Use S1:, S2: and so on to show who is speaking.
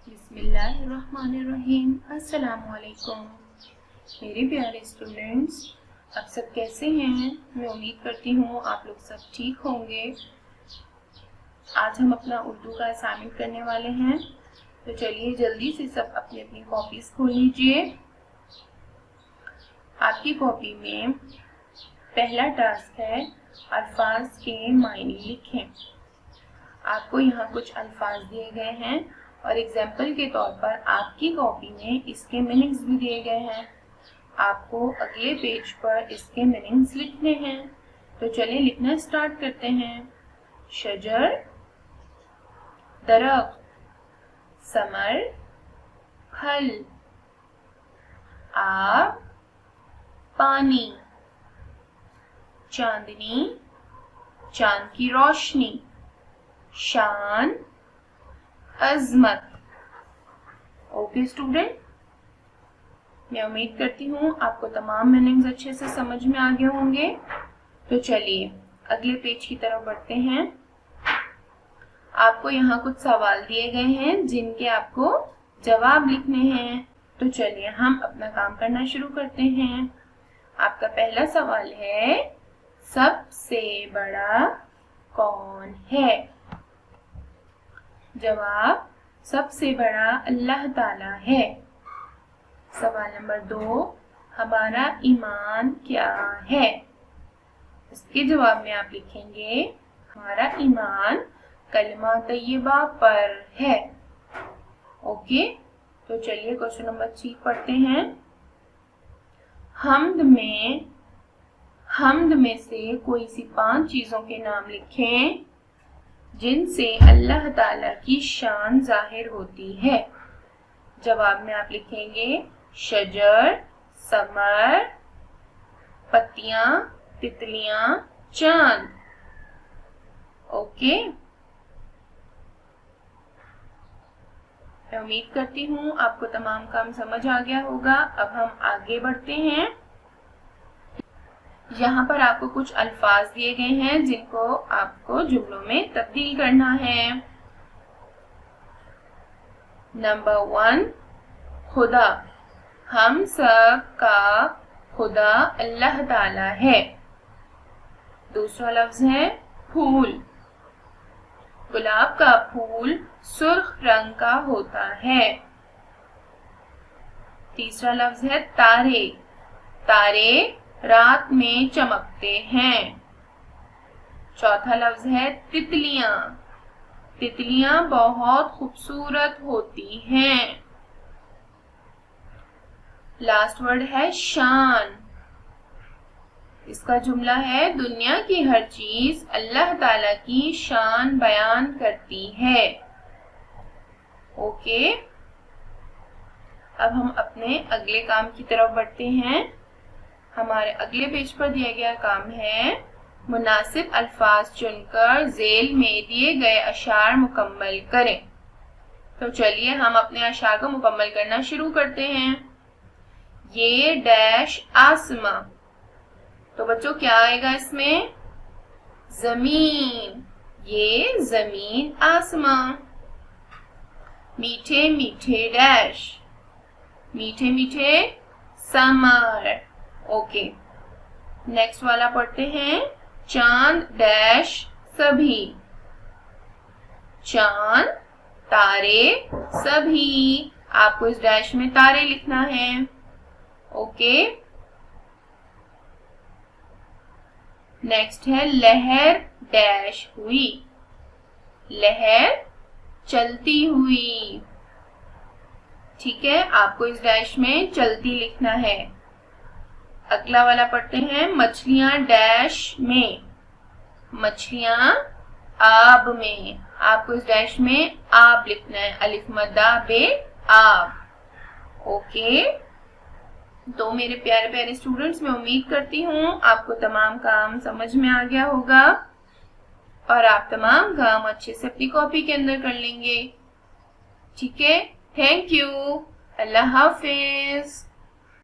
S1: बिस्मिल्लाहिर्रहमानिर्रहीम। अस्सलामुअलैकुम मेरे प्यारे स्टूडेंट्स, आप सब कैसे हैं? मैं उम्मीद करती हूँ आप लोग सब ठीक होंगे। आज हम अपना उर्दू का असाइनमेंट करने वाले हैं, तो चलिए जल्दी से सब अपनी अपनी कॉपीज खोल लीजिए। आपकी कॉपी में पहला टास्क है अल्फाज के मायने लिखें। आपको यहाँ कुछ अल्फाज दिए गए हैं और एग्जाम्पल के तौर पर आपकी कॉपी में इसके मीनिंग्स भी दिए गए हैं। आपको अगले पेज पर इसके मीनिंग्स लिखने हैं। तो चलिए लिखना स्टार्ट करते हैं। शजर दरख्त, समर फल, आब पानी, चांदनी चांद की रोशनी, शान अजमत। ओके स्टूडेंट, मैं उम्मीद करती हूँ आपको तमाम मीनिंग्स अच्छे से समझ में आ गए होंगे। तो चलिए अगले पेज की तरफ बढ़ते हैं। आपको यहाँ कुछ सवाल दिए गए हैं जिनके आपको जवाब लिखने हैं। तो चलिए हम अपना काम करना शुरू करते हैं। आपका पहला सवाल है, सबसे बड़ा कौन है? जवाब, सबसे बड़ा अल्लाह ताला है। सवाल नंबर 2, हमारा ईमान क्या है? इसके जवाब में आप लिखेंगे, हमारा ईमान कलमा तय्यबा पर है। ओके, तो चलिए क्वेश्चन नंबर 3 पढ़ते हैं। हमद में से कोई सी 5 चीजों के नाम लिखें जिनसे अल्लाह ताला की शान जाहिर होती है। जवाब में आप लिखेंगे, शजर, समर, पत्तियां, तितलियां, चांद। ओके, मैं उम्मीद करती हूँ आपको तमाम काम समझ आ गया होगा। अब हम आगे बढ़ते हैं। यहाँ पर आपको कुछ अल्फाज दिए गए हैं जिनको आपको जुमलों में तब्दील करना है। नंबर 1, खुदा। हम सब का खुदा अल्लाह ताला है। दूसरा लफ्ज है फूल। गुलाब का फूल सुर्ख रंग का होता है। तीसरा लफ्ज है तारे। तारे रात में चमकते हैं। चौथा लफ्ज है तितलियां। तितलियां बहुत खूबसूरत होती हैं। लास्ट वर्ड है शान। इसका जुमला है, दुनिया की हर चीज अल्लाह ताला की शान बयान करती है। ओके, अब हम अपने अगले काम की तरफ बढ़ते हैं। हमारे अगले पेज पर दिया गया काम है, मुनासिब अल्फाज चुनकर झेल में दिए गए अशार मुकम्मल करें। तो चलिए हम अपने अशार को मुकम्मल करना शुरू करते हैं। ये डैश आसमां, तो बच्चों क्या आएगा इसमें? जमीन। ये जमीन आसमां। मीठे मीठे डैश, मीठे मीठे समर। ओके, नेक्स्ट वाला पढ़ते हैं। चांद डैश सभी, चांद तारे सभी। आपको इस डैश में तारे लिखना है। ओके, नेक्स्ट है लहर डैश हुई, लहर चलती हुई। ठीक है, आपको इस डैश में चलती लिखना है। अगला वाला पढ़ते हैं, मछलियां डैश में, मछलियां आब में। आपको इस डैश में आब लिखना है, अलिफ मद्दा बे आब। ओके, तो मेरे प्यारे प्यारे स्टूडेंट्स, मैं उम्मीद करती हूँ आपको तमाम काम समझ में आ गया होगा और आप तमाम काम अच्छे से अपनी कॉपी के अंदर कर लेंगे। ठीक है, थैंक यू, अल्लाह हाफिज।